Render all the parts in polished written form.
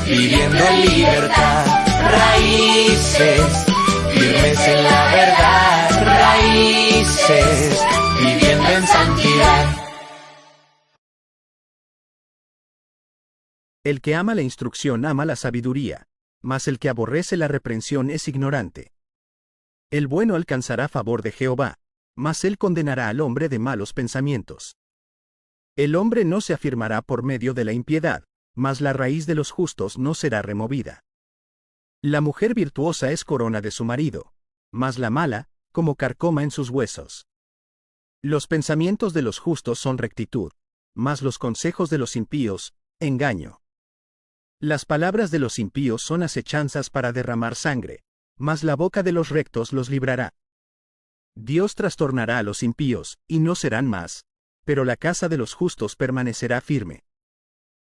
viviendo en libertad. Raíces, firmes en la verdad. Raíces, viviendo en santidad. El que ama la instrucción ama la sabiduría, mas el que aborrece la reprensión es ignorante. El bueno alcanzará favor de Jehová, mas él condenará al hombre de malos pensamientos. El hombre no se afirmará por medio de la impiedad, mas la raíz de los justos no será removida. La mujer virtuosa es corona de su marido, mas la mala, como carcoma en sus huesos. Los pensamientos de los justos son rectitud, mas los consejos de los impíos, engaño. Las palabras de los impíos son acechanzas para derramar sangre, mas la boca de los rectos los librará. Dios trastornará a los impíos, y no serán más, pero la casa de los justos permanecerá firme.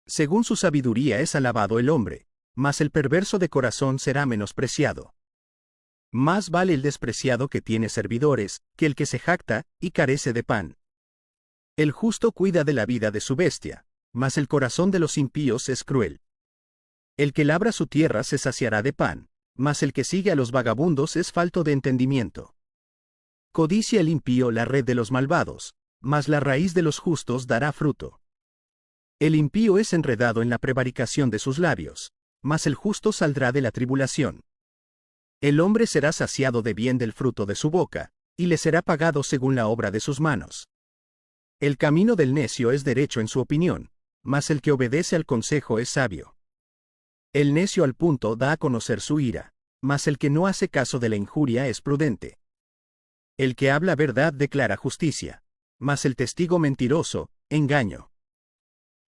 Según su sabiduría es alabado el hombre, mas el perverso de corazón será menospreciado. Más vale el despreciado que tiene servidores, que el que se jacta, y carece de pan. El justo cuida de la vida de su bestia, mas el corazón de los impíos es cruel. El que labra su tierra se saciará de pan, mas el que sigue a los vagabundos es falto de entendimiento. Codicia el impío la red de los malvados, mas la raíz de los justos dará fruto. El impío es enredado en la prevaricación de sus labios, mas el justo saldrá de la tribulación. El hombre será saciado de bien del fruto de su boca, y le será pagado según la obra de sus manos. El camino del necio es derecho en su opinión, mas el que obedece al consejo es sabio. El necio al punto da a conocer su ira, mas el que no hace caso de la injuria es prudente. El que habla verdad declara justicia, mas el testigo mentiroso, engaño.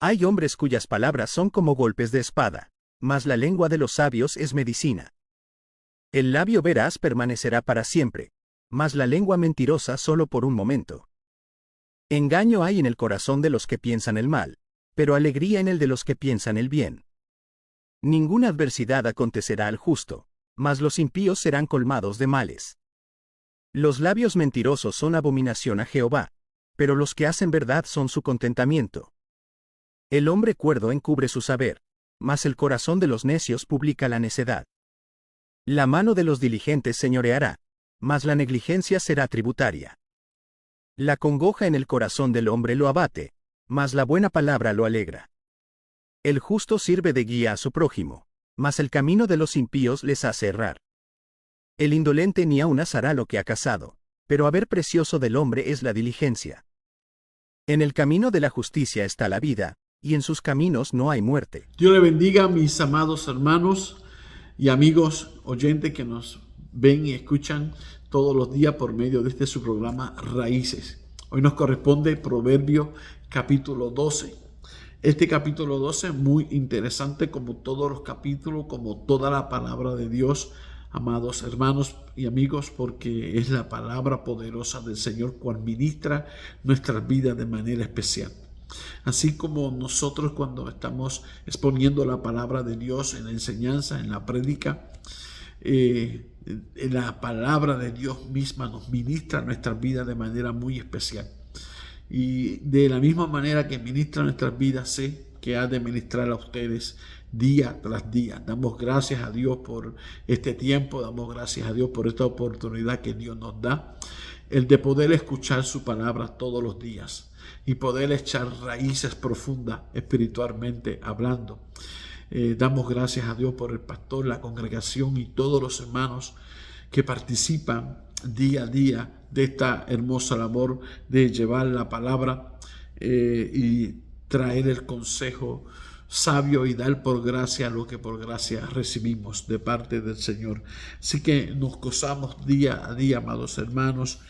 Hay hombres cuyas palabras son como golpes de espada, mas la lengua de los sabios es medicina. El labio veraz permanecerá para siempre, mas la lengua mentirosa solo por un momento. Engaño hay en el corazón de los que piensan el mal, pero alegría en el de los que piensan el bien. Ninguna adversidad acontecerá al justo, mas los impíos serán colmados de males. Los labios mentirosos son abominación a Jehová, pero los que hacen verdad son su contentamiento. El hombre cuerdo encubre su saber, mas el corazón de los necios publica la necedad. La mano de los diligentes señoreará, mas la negligencia será tributaria. La congoja en el corazón del hombre lo abate, mas la buena palabra lo alegra. El justo sirve de guía a su prójimo, mas el camino de los impíos les hace errar. El indolente ni aun asará lo que ha cazado, pero haber precioso del hombre es la diligencia. En el camino de la justicia está la vida, y en sus caminos no hay muerte. Dios le bendiga, mis amados hermanos y amigos oyentes que nos ven y escuchan todos los días por medio de este su programa Raíces. Hoy nos corresponde Proverbios capítulo 12. Este capítulo 12 es muy interesante, como todos los capítulos, como toda la palabra de Dios, amados hermanos y amigos, porque es la palabra poderosa del Señor cual ministra nuestras vidas de manera especial. Así como nosotros cuando estamos exponiendo la palabra de Dios en la enseñanza, en la prédica, la palabra de Dios misma nos ministra nuestras vidas de manera muy especial. Y de la misma manera que ministra nuestras vidas, sé que ha de ministrar a ustedes día tras día. Damos gracias a Dios por este tiempo, damos gracias a Dios por esta oportunidad que Dios nos da, el de poder escuchar su palabra todos los días y poder echar raíces profundas espiritualmente hablando. Damos gracias a Dios por el pastor, la congregación y todos los hermanos que participan día a día de esta hermosa labor de llevar la palabra y traer el consejo sabio y dar por gracia lo que por gracia recibimos de parte del Señor. Así que nos gozamos día a día, amados hermanos,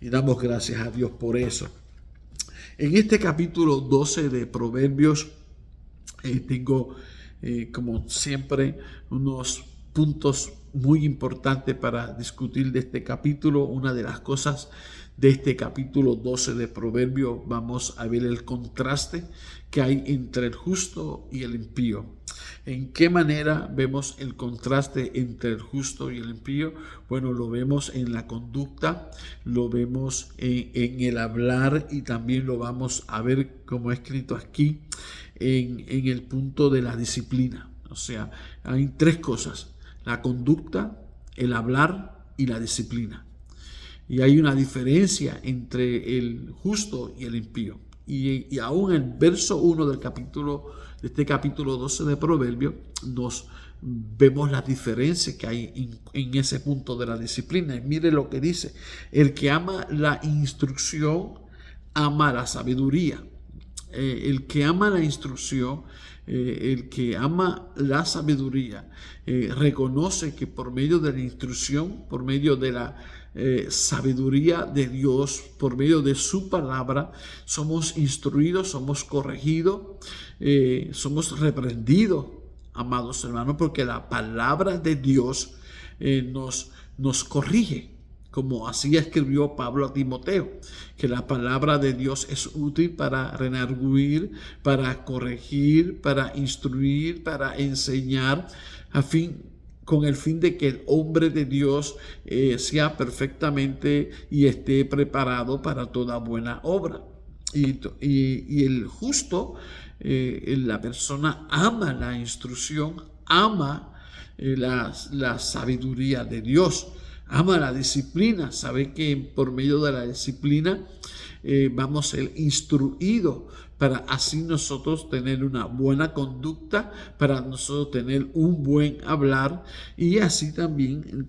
y damos gracias a Dios por eso. En este capítulo 12 de Proverbios tengo como siempre unos puntos muy importante para discutir de este capítulo. Una de las cosas de este capítulo 12 de Proverbios, vamos a ver el contraste que hay entre el justo y el impío. ¿En qué manera vemos el contraste entre el justo y el impío? Bueno, lo vemos en la conducta, lo vemos en el hablar, y también lo vamos a ver, como he escrito aquí, en el punto de la disciplina. O sea, hay tres cosas: la conducta, el hablar y la disciplina. Y hay una diferencia entre el justo y el impío. Y aún en el verso 1 de este capítulo 12 de Proverbios, nos vemos las diferencias que hay en ese punto de la disciplina. Y mire lo que dice: el que ama la instrucción, ama la sabiduría. El que ama la instrucción, el que ama la sabiduría, reconoce que por medio de la instrucción, por medio de la sabiduría de Dios, por medio de su palabra, somos instruidos, somos corregidos, somos reprendidos, amados hermanos, porque la palabra de Dios nos corrige. Como así escribió Pablo a Timoteo, que la palabra de Dios es útil para redarguir, para corregir, para instruir, para enseñar, con el fin de que el hombre de Dios sea perfectamente y esté preparado para toda buena obra. Y el justo, la persona ama la instrucción, ama la sabiduría de Dios. Ama la disciplina, sabe que por medio de la disciplina vamos a ser instruidos para así nosotros tener una buena conducta, para nosotros tener un buen hablar y así también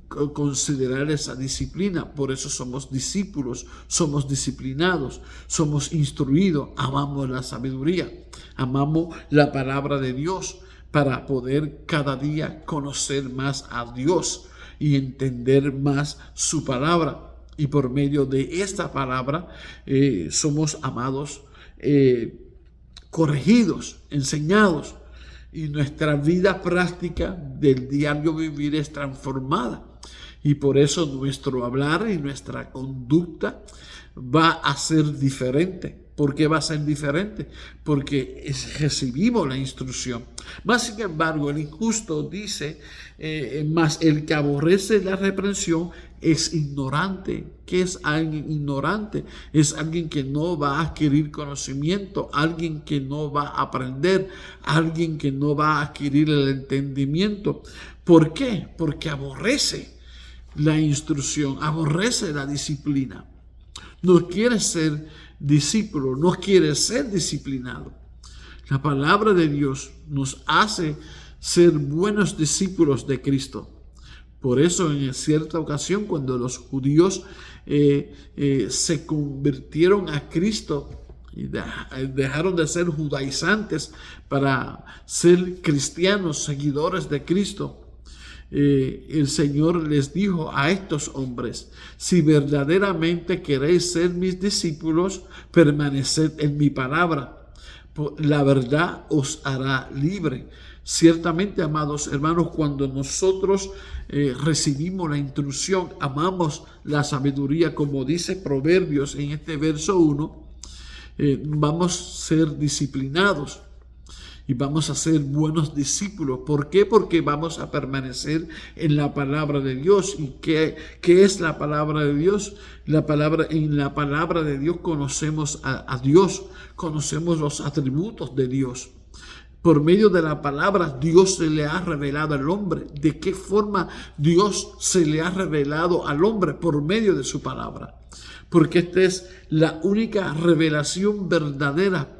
considerar esa disciplina. Por eso somos discípulos, somos disciplinados, somos instruidos, amamos la sabiduría, amamos la palabra de Dios para poder cada día conocer más a Dios y entender más su palabra. Y por medio de esta palabra somos amados, corregidos, enseñados, y nuestra vida práctica del diario vivir es transformada. Y por eso nuestro hablar y nuestra conducta va a ser diferente. ¿Por qué va a ser diferente? Porque recibimos la instrucción. Más sin embargo, el injusto dice, mas el que aborrece la reprensión es ignorante. ¿Qué es alguien ignorante? Es alguien que no va a adquirir conocimiento, alguien que no va a aprender, alguien que no va a adquirir el entendimiento. ¿Por qué? Porque aborrece la instrucción, aborrece la disciplina. No quiere ser discípulo, no quiere ser disciplinado. La palabra de Dios nos hace ser buenos discípulos de Cristo. Por eso en cierta ocasión, cuando los judíos se convirtieron a Cristo y dejaron de ser judaizantes para ser cristianos, seguidores de Cristo, el Señor les dijo a estos hombres: si verdaderamente queréis ser mis discípulos, permaneced en mi palabra. La verdad os hará libre. Ciertamente, amados hermanos, cuando nosotros recibimos la instrucción, amamos la sabiduría, como dice Proverbios en este verso 1, vamos a ser disciplinados. Y vamos a ser buenos discípulos. ¿Por qué? Porque vamos a permanecer en la palabra de Dios. ¿Y qué es la palabra de Dios? En la palabra de Dios conocemos a Dios, conocemos los atributos de Dios. Por medio de la palabra, Dios se le ha revelado al hombre. ¿De qué forma Dios se le ha revelado al hombre? Por medio de su palabra. Porque esta es la única revelación verdadera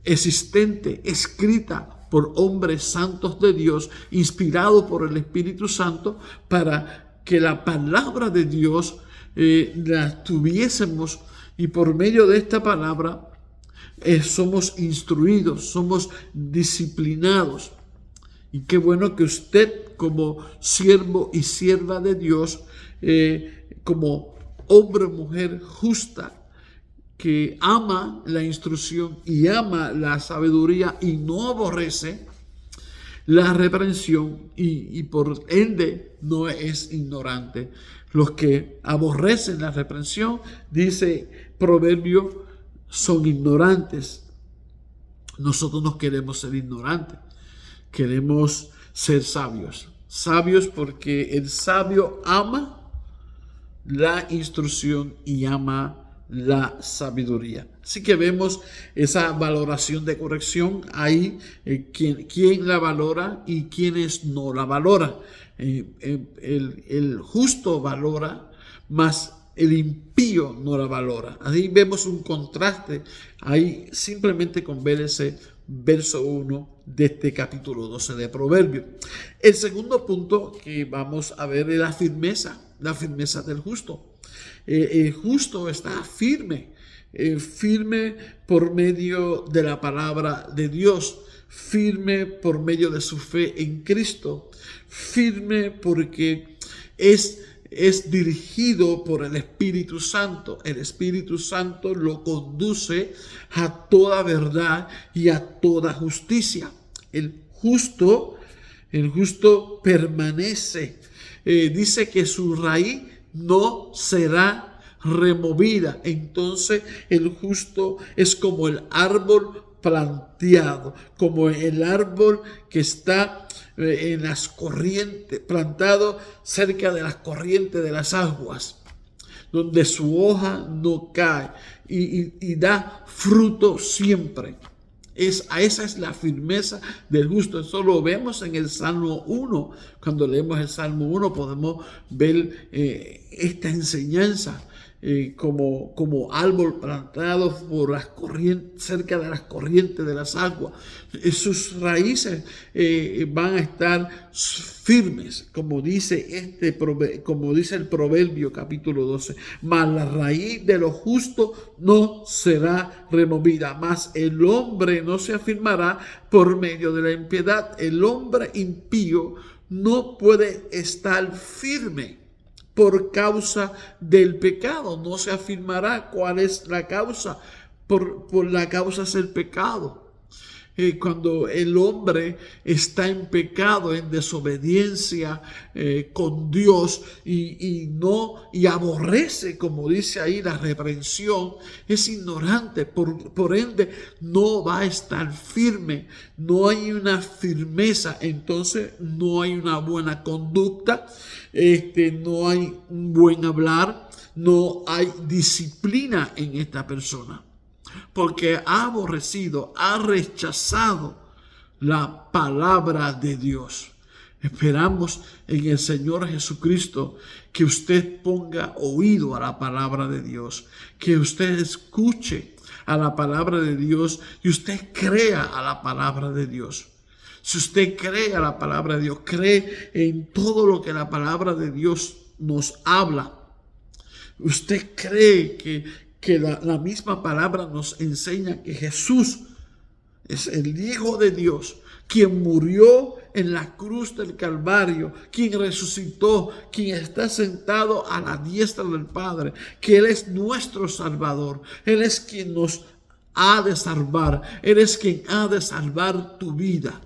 existente, escrita por hombres santos de Dios, inspirado por el Espíritu Santo, para que la palabra de Dios la tuviésemos, y por medio de esta palabra somos instruidos, somos disciplinados. Y qué bueno que usted, como siervo y sierva de Dios, como hombre o mujer justa, que ama la instrucción y ama la sabiduría y no aborrece la reprensión y por ende no es ignorante. Los que aborrecen la reprensión, dice Proverbio, son ignorantes. Nosotros no queremos ser ignorantes, queremos ser sabios. Sabios porque el sabio ama la instrucción y ama la sabiduría. Así que vemos esa valoración de corrección ahí, quién la valora y quiénes no la valora. El justo valora, mas el impío no la valora. Ahí vemos un contraste ahí simplemente con ver ese verso 1 de este capítulo 12 de Proverbios. El segundo punto que vamos a ver es la firmeza del justo. El justo está firme por medio de la palabra de Dios, firme por medio de su fe en Cristo, firme porque es dirigido por el Espíritu Santo. El Espíritu Santo lo conduce a toda verdad y a toda justicia. El justo permanece. Dice que su raíz no será removida. Entonces el justo es como el árbol planteado, como el árbol que está en las corrientes, plantado cerca de las corrientes de las aguas, donde su hoja no cae y da fruto siempre. Esa es la firmeza del justo. Eso lo vemos en el Salmo 1. Cuando leemos el Salmo 1 podemos ver esta enseñanza. Como árbol plantado por las corrientes, cerca de las corrientes de las aguas. Sus raíces van a estar firmes, como dice el Proverbio capítulo 12. Mas la raíz de lo justo no será removida, mas el hombre no se afirmará por medio de la impiedad. El hombre impío no puede estar firme por causa del pecado. No se afirmará. ¿Cuál es la causa? Por la causa es el pecado. Cuando el hombre está en pecado, en desobediencia con Dios y aborrece, como dice ahí, la reprensión, es ignorante, por ende no va a estar firme. No hay una firmeza, entonces no hay una buena conducta, no hay un buen hablar, no hay disciplina en esta persona, porque ha aborrecido, ha rechazado la palabra de Dios. Esperamos en el Señor Jesucristo que usted ponga oído a la palabra de Dios, que usted escuche a la palabra de Dios y usted crea a la palabra de Dios. Si usted cree a la palabra de Dios, cree en todo lo que la palabra de Dios nos habla, usted cree que la misma palabra nos enseña que Jesús es el Hijo de Dios, quien murió en la cruz del Calvario, quien resucitó, quien está sentado a la diestra del Padre, que Él es nuestro Salvador. Él es quien nos ha de salvar. Él es quien ha de salvar tu vida.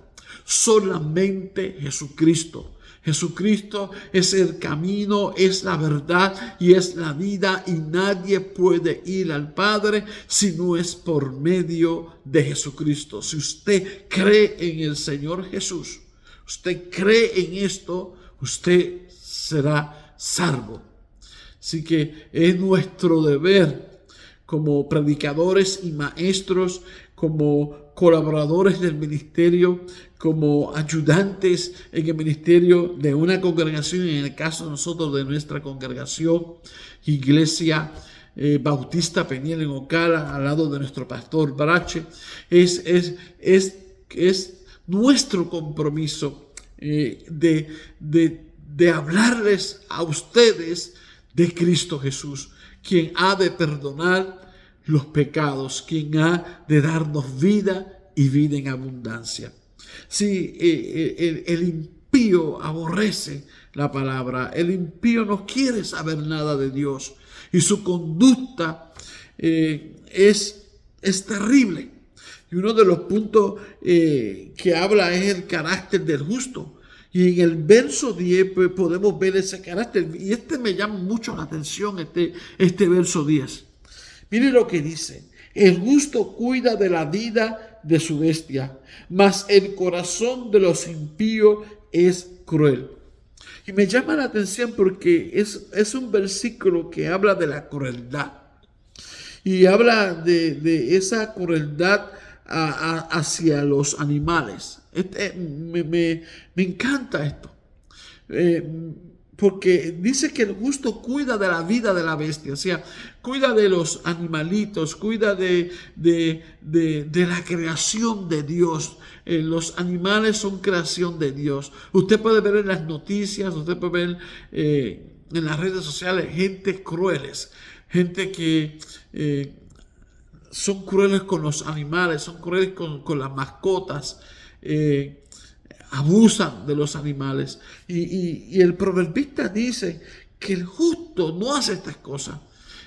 Solamente Jesucristo. Jesucristo es el camino, es la verdad y es la vida, y nadie puede ir al Padre si no es por medio de Jesucristo. Si usted cree en el Señor Jesús, usted cree en esto, usted será salvo. Así que es nuestro deber como predicadores y maestros, como colaboradores del ministerio, como ayudantes en el ministerio de una congregación, en el caso de nosotros, de nuestra congregación, Iglesia Bautista Peniel en Ocala, al lado de nuestro pastor Brache. Es nuestro compromiso de hablarles a ustedes de Cristo Jesús, quien ha de perdonar los pecados, quien ha de darnos vida y vida en abundancia. Si el impío aborrece la palabra, el impío no quiere saber nada de Dios y su conducta es terrible. Y uno de los puntos que habla es el carácter del justo. Y en el verso 10 pues, podemos ver ese carácter. Y me llama mucho la atención, este verso 10. Mire lo que dice: el justo cuida de la vida de su bestia, mas el corazón de los impíos es cruel. Y me llama la atención porque es un versículo que habla de la crueldad. Y habla de esa crueldad hacia los animales. Me encanta esto. Porque dice que el justo cuida de la vida de la bestia, o sea, cuida de los animalitos, cuida de la creación de Dios. Los animales son creación de Dios. Usted puede ver en las noticias, usted puede ver en las redes sociales gente crueles, gente que son crueles con los animales, son crueles con las mascotas. Abusan de los animales. Y el proverbista dice que el justo no hace estas cosas.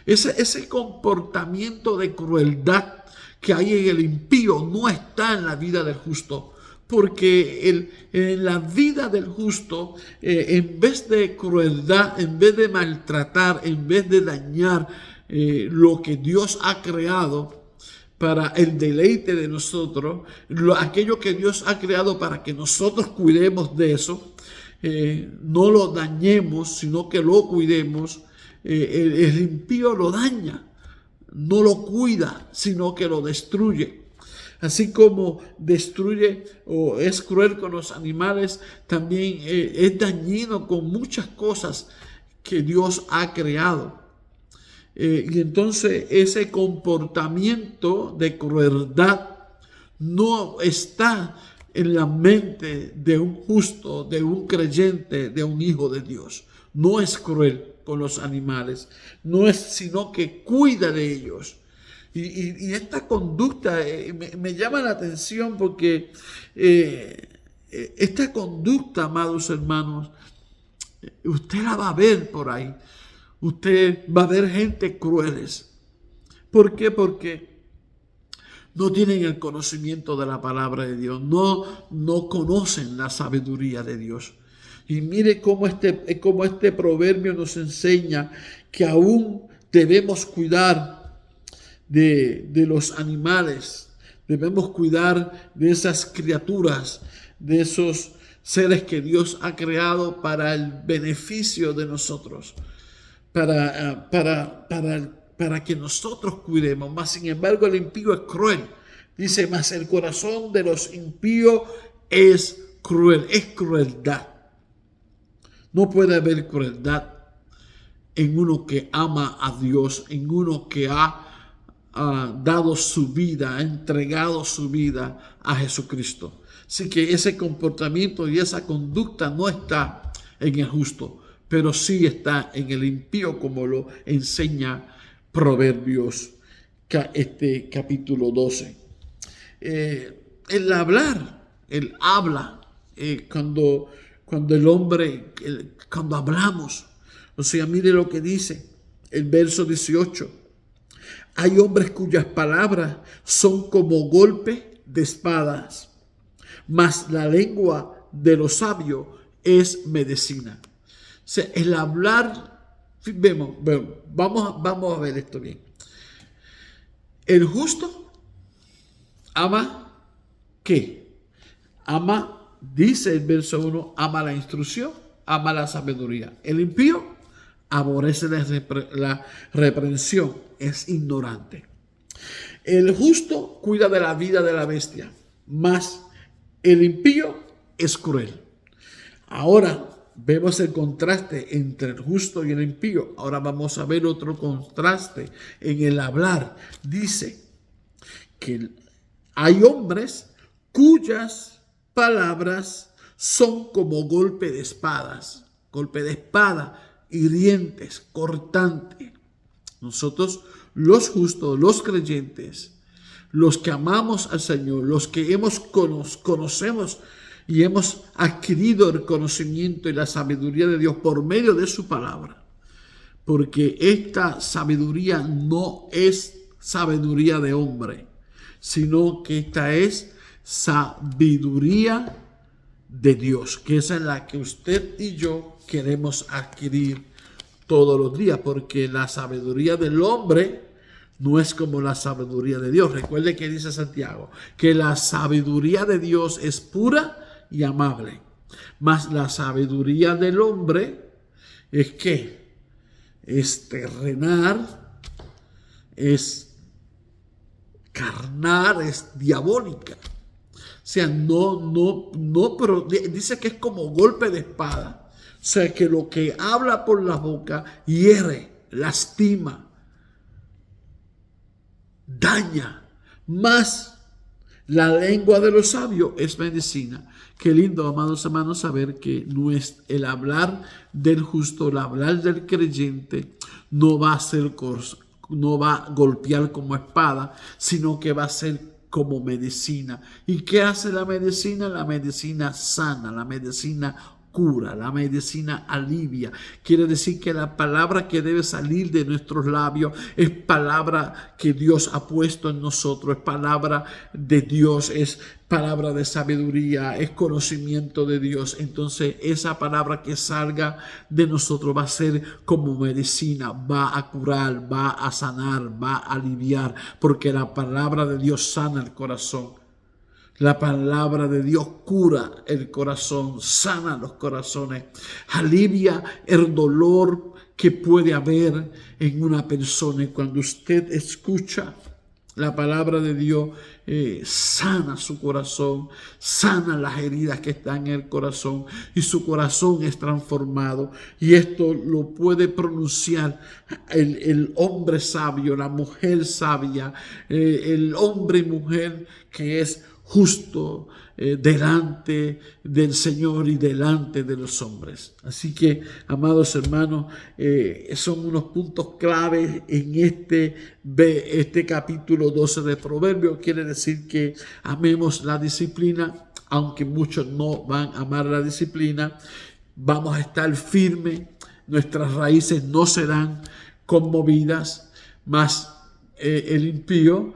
Ese comportamiento de crueldad que hay en el impío no está en la vida del justo. Porque en la vida del justo, en vez de crueldad, en vez de maltratar, en vez de dañar lo que Dios ha creado para el deleite de nosotros, aquello que Dios ha creado para que nosotros cuidemos de eso, no lo dañemos, sino que lo cuidemos. El impío lo daña, no lo cuida, sino que lo destruye. Así como destruye o es cruel con los animales, también es dañino con muchas cosas que Dios ha creado. Y entonces ese comportamiento de crueldad no está en la mente de un justo, de un creyente, de un hijo de Dios. No es cruel con los animales, no es sino que cuida de ellos. Y esta conducta me llama la atención porque esta conducta, amados hermanos, usted la va a ver por ahí. Usted va a ver gente crueles. ¿Por qué? Porque no tienen el conocimiento de la palabra de Dios. No conocen la sabiduría de Dios. Y mire cómo este proverbio nos enseña que aún debemos cuidar de los animales. Debemos cuidar de esas criaturas, de esos seres que Dios ha creado para el beneficio de nosotros. Para que nosotros cuidemos. Mas sin embargo el impío es cruel. Dice, mas el corazón de los impíos es cruel, es crueldad. No puede haber crueldad en uno que ama a Dios, en uno que ha dado su vida, ha entregado su vida a Jesucristo. Así que ese comportamiento y esa conducta no está en el justo, pero sí está en el impío, como lo enseña Proverbios capítulo 12. El hablar, el habla, cuando el hombre, cuando hablamos, o sea, mire lo que dice el verso 18. Hay hombres cuyas palabras son como golpe de espadas, mas la lengua de los sabios es medicina. O sea, el hablar, vamos a ver esto bien. El justo ama, ¿qué? Ama, dice el verso 1, ama la instrucción, ama la sabiduría. El impío aborrece la reprensión, es ignorante. El justo cuida de la vida de la bestia, mas el impío es cruel. Ahora vemos el contraste entre el justo y el impío. Ahora vamos a ver otro contraste en el hablar. Dice que hay hombres cuyas palabras son como golpe de espadas. Golpe de espada, hirientes, cortantes. Nosotros, los justos, los creyentes, los que amamos al Señor, los que conocemos y hemos adquirido el conocimiento y la sabiduría de Dios por medio de su palabra. Porque esta sabiduría no es sabiduría de hombre, sino que esta es sabiduría de Dios, que esa es la que usted y yo queremos adquirir todos los días, porque la sabiduría del hombre no es como la sabiduría de Dios. Recuerde que dice Santiago, que la sabiduría de Dios es pura y amable, mas la sabiduría del hombre es ¿qué? Es terrenal, es carnal, es diabólica. O sea, pero dice que es como golpe de espada. O sea, que lo que habla por la boca hiere, lastima, daña. Más la lengua de los sabios es medicina. Qué lindo, amados hermanos, saber que el hablar del justo, el hablar del creyente, no va a golpear como espada, sino que va a ser como medicina. ¿Y qué hace la medicina? La medicina sana, la medicina cura, la medicina alivia. Quiere decir que la palabra que debe salir de nuestros labios es palabra que Dios ha puesto en nosotros, es palabra de Dios, es palabra de sabiduría, es conocimiento de Dios. Entonces esa palabra que salga de nosotros va a ser como medicina, va a curar, va a sanar, va a aliviar, porque la palabra de Dios sana el corazón. La palabra de Dios cura el corazón, sana los corazones, alivia el dolor que puede haber en una persona. Y cuando usted escucha la palabra de Dios, sana su corazón, sana las heridas que están en el corazón y su corazón es transformado. Y esto lo puede pronunciar el hombre sabio, la mujer sabia, el hombre y mujer que es justo delante del Señor y delante de los hombres. Así que, amados hermanos, son unos puntos claves en este capítulo 12 de Proverbios. Quiere decir que amemos la disciplina, aunque muchos no van a amar la disciplina. Vamos a estar firmes, nuestras raíces no serán conmovidas, mas el impío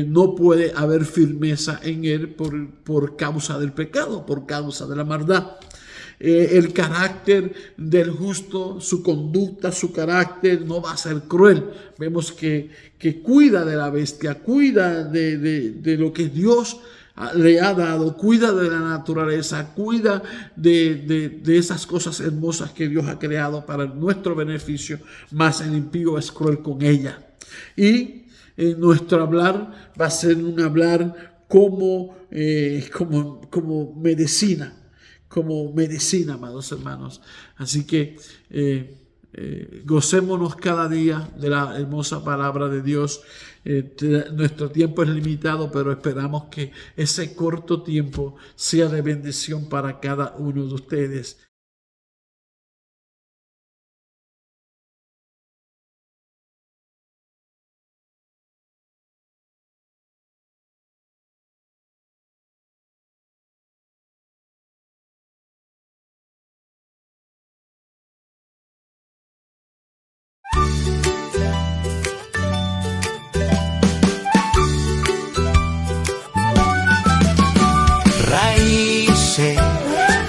no puede haber firmeza en él por causa del pecado, por causa de la maldad. El carácter del justo, su conducta, su carácter no va a ser cruel. Vemos que cuida de la bestia, cuida de lo que Dios le ha dado, cuida de la naturaleza, cuida de esas cosas hermosas que Dios ha creado para nuestro beneficio, mas el impío es cruel con ella. Y nuestro hablar va a ser un hablar como medicina, amados hermanos. Así que gocémonos cada día de la hermosa palabra de Dios. Nuestro tiempo es limitado, pero esperamos que ese corto tiempo sea de bendición para cada uno de ustedes. Raíces,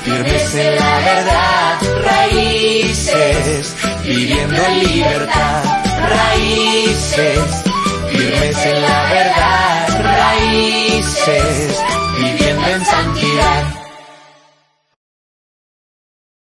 firmes en la verdad, raíces, viviendo en libertad, raíces, firmes en la verdad, raíces, viviendo en santidad.